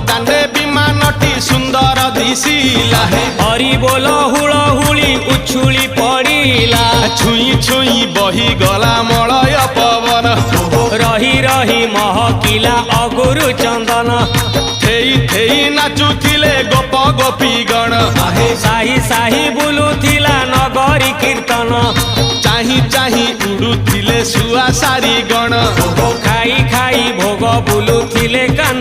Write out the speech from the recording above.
दांडे विमानटी सुंदर दिशिला हरि बोल हुलहुली उछुली पड़िला छुई छुई बही गला मलय पवन रही रही महकिला अगुरु चंदन थेई थेई नाचुथिले गोप गोपी गण साही साही बुलुथिला नगरी कीर्तन चाही चाही उड़ुथिले सुआ सारी गण खाई खाई भोग बुलुथिले कान